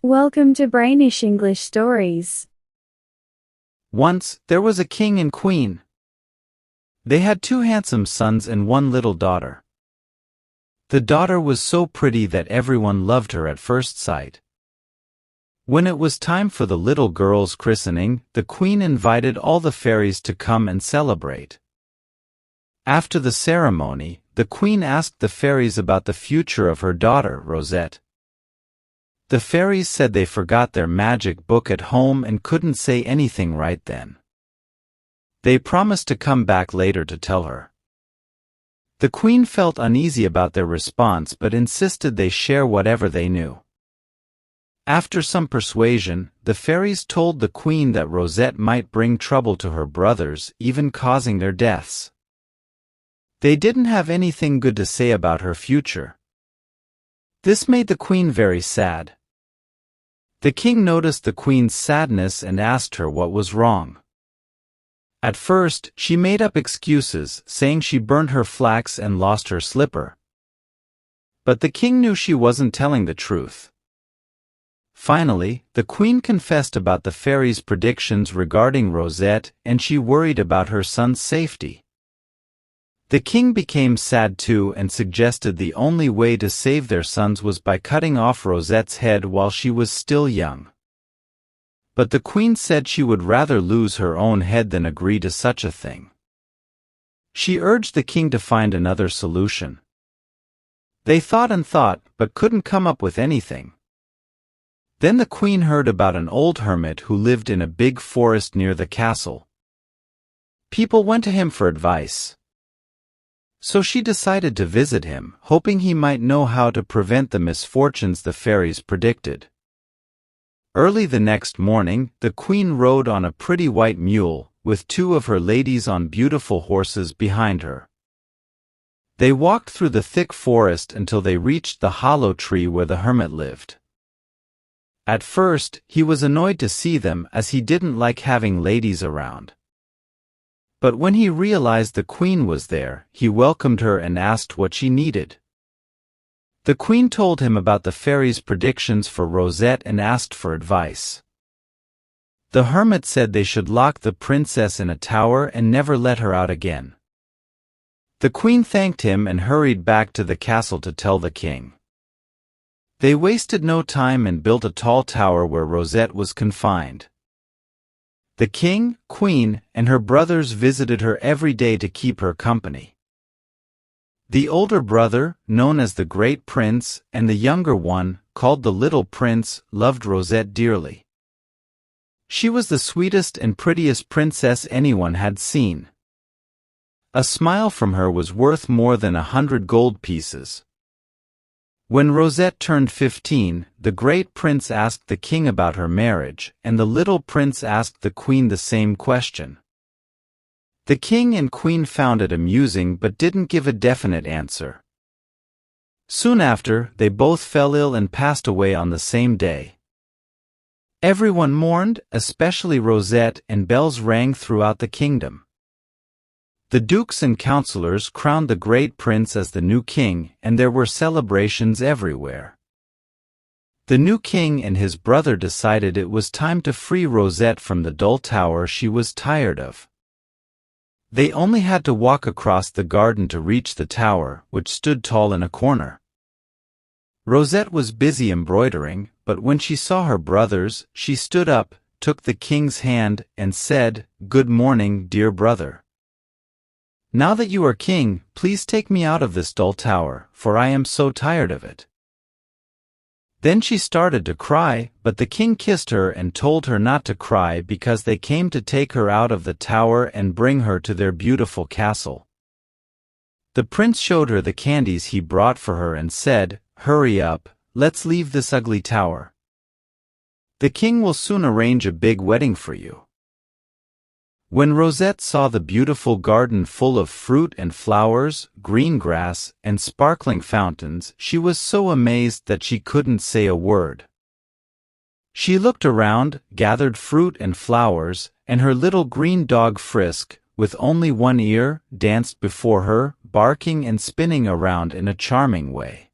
Welcome to Brainish English Stories. Once, there was a king and queen. They had 2 handsome sons and 1 little daughter. The daughter was so pretty that everyone loved her at first sight. When it was time for the little girl's christening, the queen invited all the fairies to come and celebrate. After the ceremony, the queen asked the fairies about the future of her daughter, Rosette. The fairies said they forgot their magic book at home and couldn't say anything right then. They promised to come back later to tell her. The queen felt uneasy about their response but insisted they share whatever they knew. After some persuasion, the fairies told the queen that Rosette might bring trouble to her brothers, even causing their deaths. They didn't have anything good to say about her future. This made the queen very sad. The king noticed the queen's sadness and asked her what was wrong. At first, she made up excuses, saying she burned her flax and lost her slipper. But the king knew she wasn't telling the truth. Finally, the queen confessed about the fairies' predictions regarding Rosette, and she worried about her son's safety. The king became sad too and suggested the only way to save their sons was by cutting off Rosette's head while she was still young. But the queen said she would rather lose her own head than agree to such a thing. She urged the king to find another solution. They thought and thought, but couldn't come up with anything. Then the queen heard about an old hermit who lived in a big forest near the castle. People went to him for advice. So she decided to visit him, hoping he might know how to prevent the misfortunes the fairies predicted. Early the next morning, the queen rode on a pretty white mule, with 2 of her ladies on beautiful horses behind her. They walked through the thick forest until they reached the hollow tree where the hermit lived. At first, he was annoyed to see them as he didn't like having ladies around. But when he realized the queen was there, he welcomed her and asked what she needed. The queen told him about the fairies' predictions for Rosette and asked for advice. The hermit said they should lock the princess in a tower and never let her out again. The queen thanked him and hurried back to the castle to tell the king. They wasted no time and built a tall tower where Rosette was confined. The king, queen, and her brothers visited her every day to keep her company. The older brother, known as the Great Prince, and the younger one, called the Little Prince, loved Rosette dearly. She was the sweetest and prettiest princess anyone had seen. A smile from her was worth more than 100 gold pieces. When Rosette turned 15, the Great Prince asked the king about her marriage, and the Little Prince asked the queen the same question. The king and queen found it amusing but didn't give a definite answer. Soon after, they both fell ill and passed away on the same day. Everyone mourned, especially Rosette, and bells rang throughout the kingdom. The dukes and councillors crowned the Great Prince as the new king, and there were celebrations everywhere. The new king and his brother decided it was time to free Rosette from the dull tower she was tired of. They only had to walk across the garden to reach the tower, which stood tall in a corner. Rosette was busy embroidering, but when she saw her brothers, she stood up, took the king's hand, and said, "Good morning, dear brother. Now that you are king, please take me out of this dull tower, for I am so tired of it." Then she started to cry, but the king kissed her and told her not to cry because they came to take her out of the tower and bring her to their beautiful castle. The prince showed her the candies he brought for her and said, "Hurry up, let's leave this ugly tower. The king will soon arrange a big wedding for you." When Rosette saw the beautiful garden full of fruit and flowers, green grass, and sparkling fountains, she was so amazed that she couldn't say a word. She looked around, gathered fruit and flowers, and her little green dog Frisk, with only 1 ear, danced before her, barking and spinning around in a charming way.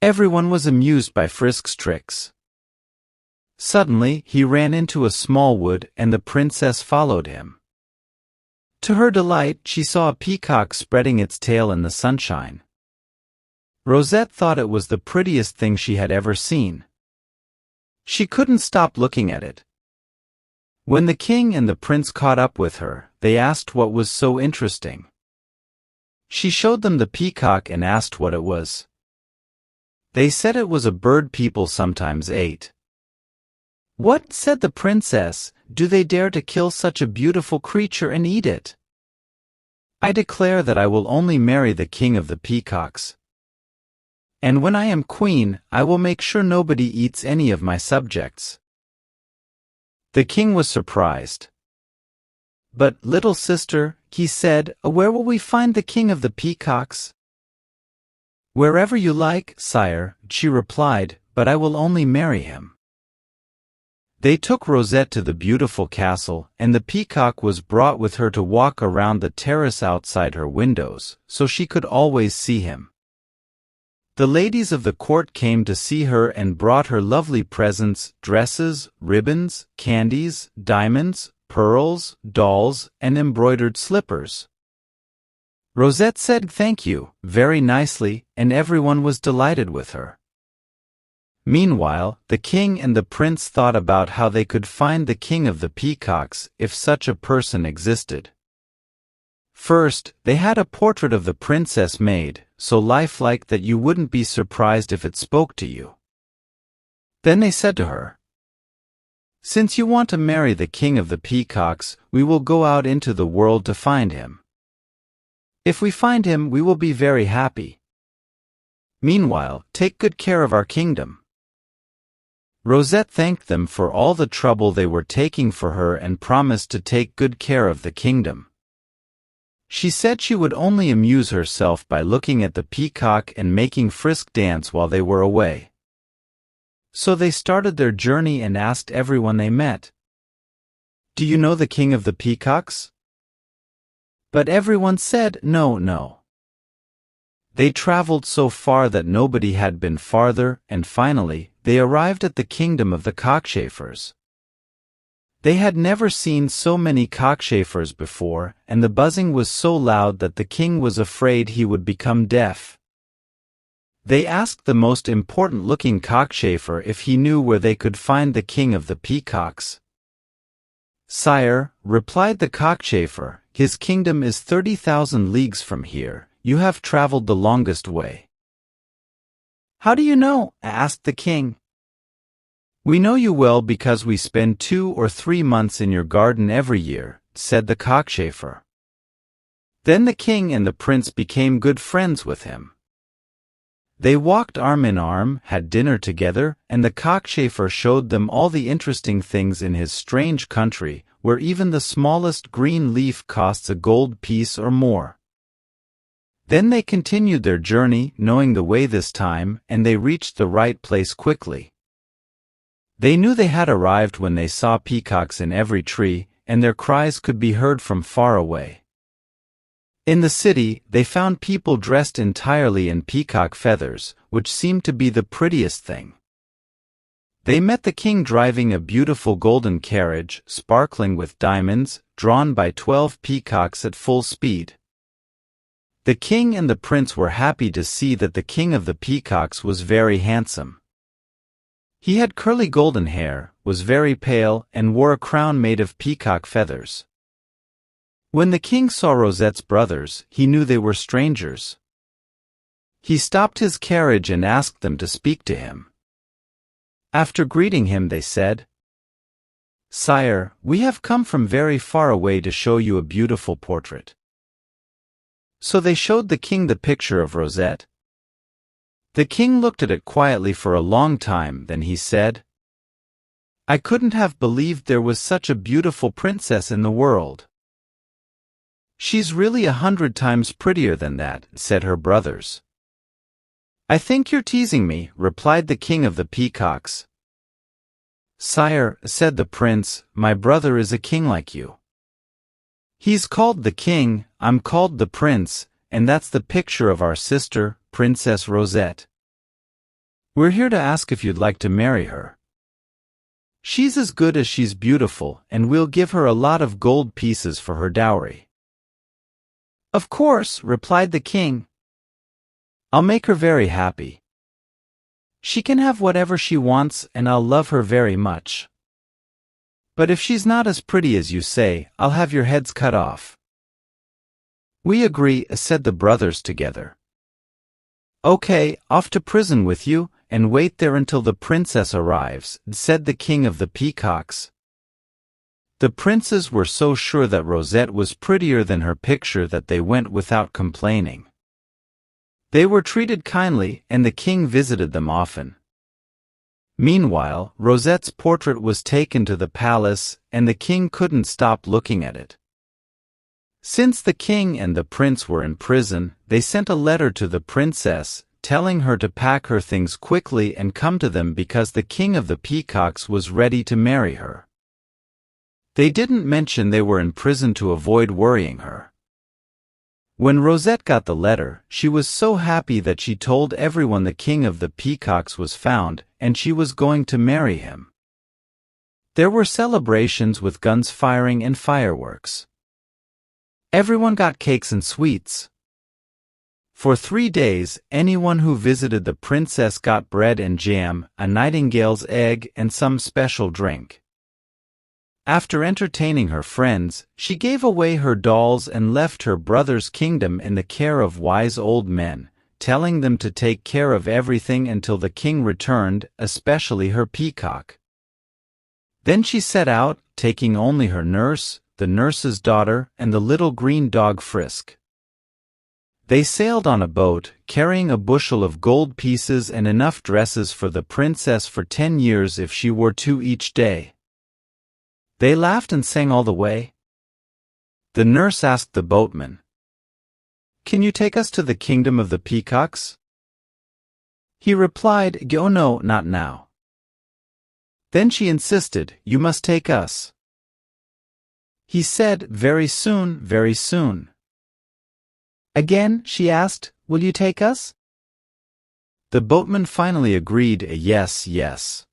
Everyone was amused by Frisk's tricks. Suddenly, he ran into a small wood and the princess followed him. To her delight, she saw a peacock spreading its tail in the sunshine. Rosette thought it was the prettiest thing she had ever seen. She couldn't stop looking at it. When the king and the prince caught up with her, they asked what was so interesting. She showed them the peacock and asked what it was. They said it was a bird people sometimes ate. "What?" said the princess, "do they dare to kill such a beautiful creature and eat it? I declare that I will only marry the king of the peacocks. And when I am queen, I will make sure nobody eats any of my subjects." The king was surprised. "But, little sister," he said, "where will we find the king of the peacocks?" "Wherever you like, sire," she replied, "but I will only marry him." They took Rosette to the beautiful castle, and the peacock was brought with her to walk around the terrace outside her windows, so she could always see him. The ladies of the court came to see her and brought her lovely presents, dresses, ribbons, candies, diamonds, pearls, dolls, and embroidered slippers. Rosette said thank you, very nicely, and everyone was delighted with her. Meanwhile, the king and the prince thought about how they could find the king of the peacocks if such a person existed. First, they had a portrait of the princess made, so lifelike that you wouldn't be surprised if it spoke to you. Then they said to her, "Since you want to marry the king of the peacocks, we will go out into the world to find him. If we find him, we will be very happy. Meanwhile, take good care of our kingdom." Rosette thanked them for all the trouble they were taking for her and promised to take good care of the kingdom. She said she would only amuse herself by looking at the peacock and making frisk dance while they were away. So they started their journey and asked everyone they met, "Do you know the king of the peacocks?" But everyone said, "No, no." They traveled so far that nobody had been farther, and finally, they arrived at the kingdom of the cockchafers. They had never seen so many cockchafers before, and the buzzing was so loud that the king was afraid he would become deaf. They asked the most important-looking cockchafer if he knew where they could find the king of the peacocks. "Sire," replied the cockchafer, "his kingdom is 30,000 leagues from here. You have traveled the longest way." "How do you know?" asked the king. "We know you well because we spend 2 or 3 months in your garden every year," said the cockchafer. Then the king and the prince became good friends with him. They walked arm in arm, had dinner together, and the cockchafer showed them all the interesting things in his strange country, where even the smallest green leaf costs a gold piece or more. Then they continued their journey, knowing the way this time, and they reached the right place quickly. They knew they had arrived when they saw peacocks in every tree, and their cries could be heard from far away. In the city, they found people dressed entirely in peacock feathers, which seemed to be the prettiest thing. They met the king driving a beautiful golden carriage, sparkling with diamonds, drawn by 12 peacocks at full speed. The king and the prince were happy to see that the king of the peacocks was very handsome. He had curly golden hair, was very pale, and wore a crown made of peacock feathers. When the king saw Rosette's brothers, he knew they were strangers. He stopped his carriage and asked them to speak to him. After greeting him, they said, "Sire, we have come from very far away to show you a beautiful portrait." So they showed the king the picture of Rosette. The king looked at it quietly for a long time, then he said, "I couldn't have believed there was such a beautiful princess in the world." "She's really 100 times prettier than that," said her brothers. "I think you're teasing me," replied the king of the peacocks. "Sire," said the prince, "my brother is a king like you. He's called the king, I'm called the prince, and that's the picture of our sister, Princess Rosette. We're here to ask if you'd like to marry her." She's as good as she's beautiful, and we'll give her a lot of gold pieces for her dowry." "Of course," replied the king. "I'll make her very happy. She can have whatever she wants, and I'll love her very much. But if she's not as pretty as you say, I'll have your heads cut off." "We agree," said the brothers together. "Okay, off to prison with you, and wait there until the princess arrives," said the king of the peacocks. The princes were so sure that Rosette was prettier than her picture that they went without complaining. They were treated kindly, and the king visited them often. Meanwhile, Rosette's portrait was taken to the palace, and the king couldn't stop looking at it. Since the king and the prince were in prison, they sent a letter to the princess, telling her to pack her things quickly and come to them because the king of the peacocks was ready to marry her. They didn't mention they were in prison to avoid worrying her. When Rosette got the letter, she was so happy that she told everyone the king of the peacocks was found, and she was going to marry him. There were celebrations with guns firing and fireworks. Everyone got cakes and sweets. For 3 days, anyone who visited the princess got bread and jam, a nightingale's egg, and some special drink. After entertaining her friends, she gave away her dolls and left her brother's kingdom in the care of wise old men, telling them to take care of everything until the king returned, especially her peacock. Then she set out, taking only her nurse, the nurse's daughter, and the little green dog Frisk. They sailed on a boat, carrying a bushel of gold pieces and enough dresses for the princess for 10 years if she wore 2 each day. They laughed and sang all the way. The nurse asked the boatman, "Can you take us to the kingdom of the peacocks?" He replied, "Oh no, not now." Then she insisted, "You must take us." He said, "Very soon, very soon." Again, she asked, "Will you take us?" The boatman finally agreed a yes, yes.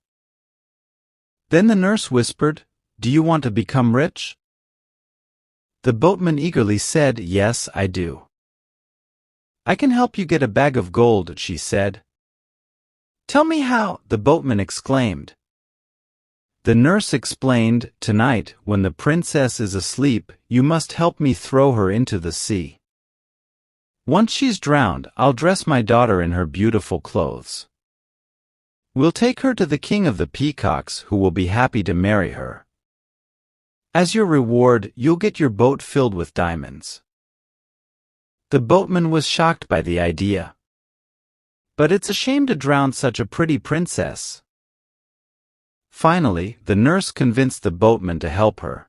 Then the nurse whispered, "Do you want to become rich?" The boatman eagerly said, "Yes, I do." "I can help you get a bag of gold," she said. "Tell me how," the boatman exclaimed. The nurse explained, "Tonight, when the princess is asleep, you must help me throw her into the sea. Once she's drowned, I'll dress my daughter in her beautiful clothes. We'll take her to the king of the peacocks, who will be happy to marry her. As your reward, you'll get your boat filled with diamonds." The boatman was shocked by the idea. "But it's a shame to drown such a pretty princess." Finally, the nurse convinced the boatman to help her.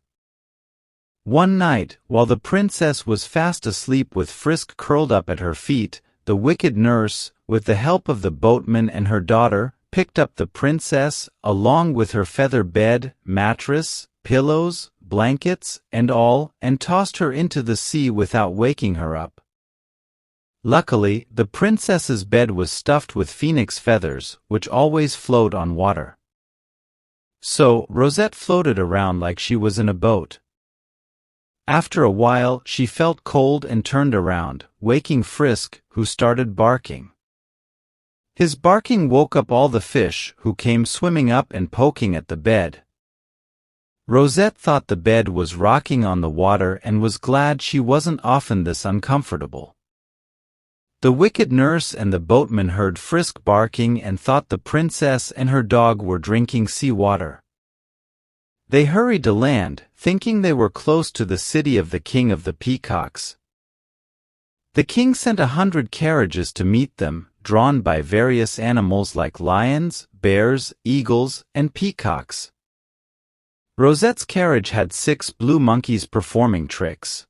One night, while the princess was fast asleep with Frisk curled up at her feet, the wicked nurse, with the help of the boatman and her daughter, picked up the princess, along with her feather bed, mattress, pillows, blankets, and all, and tossed her into the sea without waking her up. Luckily, the princess's bed was stuffed with phoenix feathers, which always float on water. So, Rosette floated around like she was in a boat. After a while, she felt cold and turned around, waking Frisk, who started barking. His barking woke up all the fish, who came swimming up and poking at the bed. Rosette thought the bed was rocking on the water and was glad she wasn't often this uncomfortable. The wicked nurse and the boatman heard Frisk barking and thought the princess and her dog were drinking seawater. They hurried to land, thinking they were close to the city of the king of the peacocks. The king sent 100 carriages to meet them, drawn by various animals like lions, bears, eagles, and peacocks. Rosette's carriage had 6 blue monkeys performing tricks.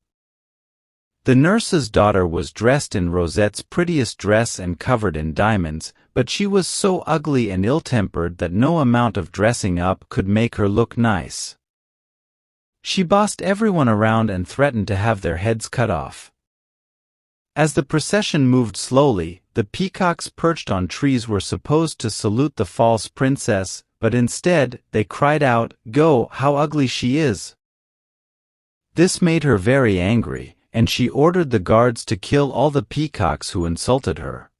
The nurse's daughter was dressed in Rosette's prettiest dress and covered in diamonds, but she was so ugly and ill-tempered that no amount of dressing up could make her look nice. She bossed everyone around and threatened to have their heads cut off. As the procession moved slowly, the peacocks perched on trees were supposed to salute the false princess, but instead, they cried out, "Go, how ugly she is!" This made her very angry, and she ordered the guards to kill all the peacocks who insulted her.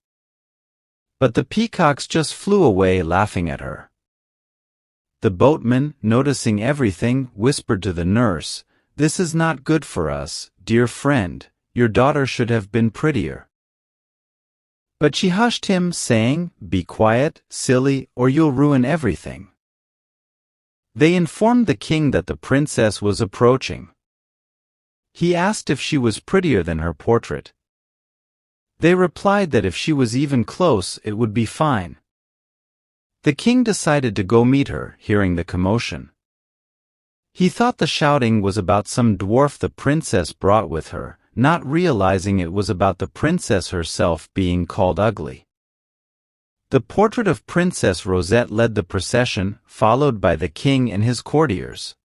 But the peacocks just flew away laughing at her. The boatman, noticing everything, whispered to the nurse, "This is not good for us, dear friend, your daughter should have been prettier." But she hushed him, saying, "Be quiet, silly, or you'll ruin everything." They informed the king that the princess was approaching. He asked if she was prettier than her portrait. They replied that if she was even close, it would be fine. The king decided to go meet her, hearing the commotion. He thought the shouting was about some dwarf the princess brought with her, not realizing it was about the princess herself being called ugly. The portrait of Princess Rosette led the procession, followed by the king and his courtiers.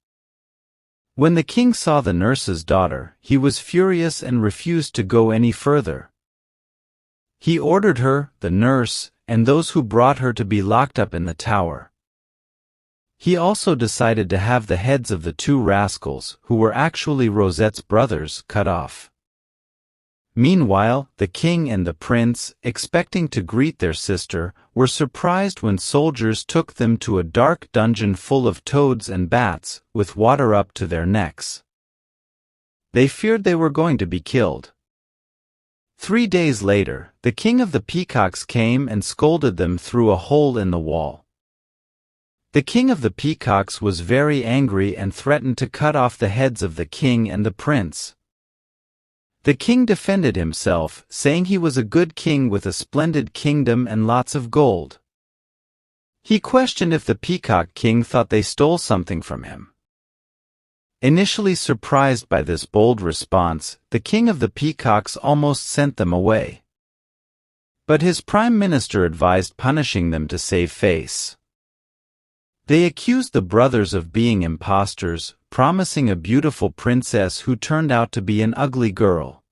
When the king saw the nurse's daughter, he was furious and refused to go any further. He ordered her, the nurse, and those who brought her to be locked up in the tower. He also decided to have the heads of the two rascals, who were actually Rosette's brothers, cut off. Meanwhile, the king and the prince, expecting to greet their sister, were surprised when soldiers took them to a dark dungeon full of toads and bats, with water up to their necks. They feared they were going to be killed. 3 days later, the king of the peacocks came and scolded them through a hole in the wall. The king of the peacocks was very angry and threatened to cut off the heads of the king and the prince. The king defended himself, saying he was a good king with a splendid kingdom and lots of gold. He questioned if the peacock king thought they stole something from him. Initially surprised by this bold response, the king of the peacocks almost sent them away. But his prime minister advised punishing them to save face. They accused the brothers of being impostors, promising a beautiful princess who turned out to be an ugly girl.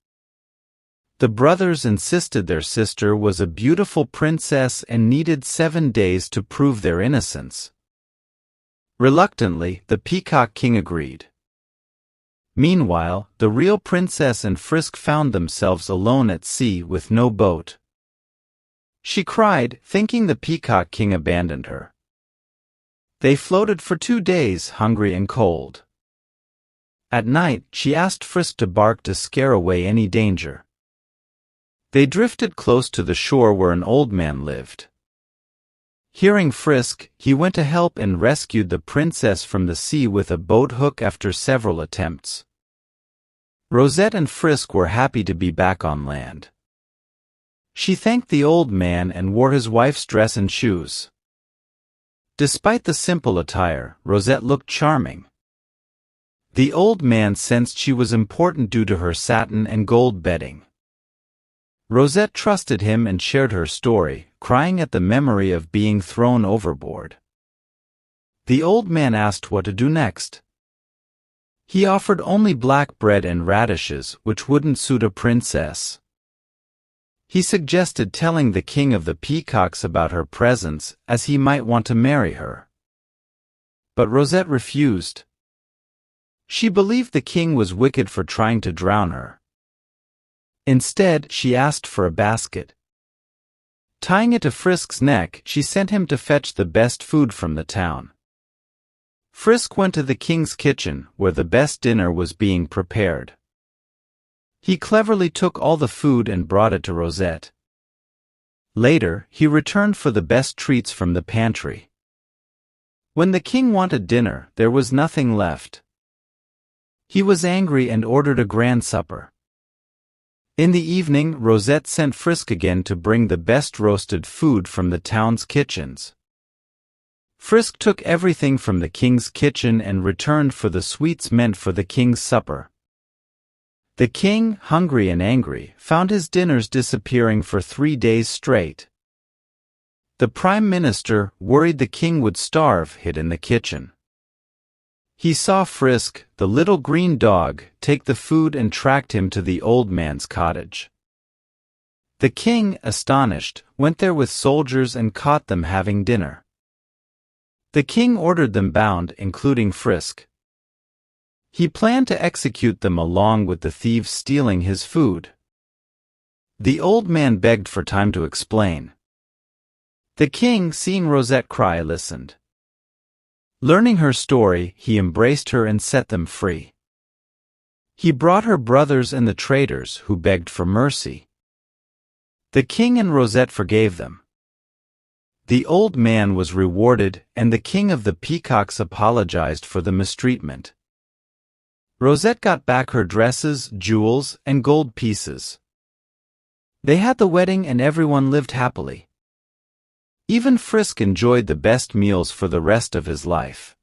The brothers insisted their sister was a beautiful princess and needed 7 days to prove their innocence. Reluctantly, the peacock king agreed. Meanwhile, the real princess and Frisk found themselves alone at sea with no boat. She cried, thinking the peacock king abandoned her. They floated for 2 days, hungry and cold. At night, she asked Frisk to bark to scare away any danger. They drifted close to the shore where an old man lived. Hearing Frisk, he went to help and rescued the princess from the sea with a boat hook after several attempts. Rosette and Frisk were happy to be back on land. She thanked the old man and wore his wife's dress and shoes. Despite the simple attire, Rosette looked charming. The old man sensed she was important due to her satin and gold bedding. Rosette trusted him and shared her story, crying at the memory of being thrown overboard. The old man asked what to do next. He offered only black bread and radishes, which wouldn't suit a princess. He suggested telling the king of the peacocks about her presence, as he might want to marry her. But Rosette refused. She believed the king was wicked for trying to drown her. Instead, she asked for a basket. Tying it to Frisk's neck, she sent him to fetch the best food from the town. Frisk went to the king's kitchen, where the best dinner was being prepared. He cleverly took all the food and brought it to Rosette. Later, he returned for the best treats from the pantry. When the king wanted dinner, there was nothing left. He was angry and ordered a grand supper. In the evening, Rosette sent Frisk again to bring the best roasted food from the town's kitchens. Frisk took everything from the king's kitchen and returned for the sweets meant for the king's supper. The king, hungry and angry, found his dinners disappearing for 3 days straight. The prime minister, worried the king would starve, hid in the kitchen. He saw Frisk, the little green dog, take the food and tracked him to the old man's cottage. The king, astonished, went there with soldiers and caught them having dinner. The king ordered them bound, including Frisk. He planned to execute them along with the thieves stealing his food. The old man begged for time to explain. The king, seeing Rosette cry, listened. Learning her story, he embraced her and set them free. He brought her brothers and the traitors who begged for mercy. The king and Rosette forgave them. The old man was rewarded, and the king of the peacocks apologized for the mistreatment. Rosette got back her dresses, jewels, and gold pieces. They had the wedding and everyone lived happily. Even Frisk enjoyed the best meals for the rest of his life.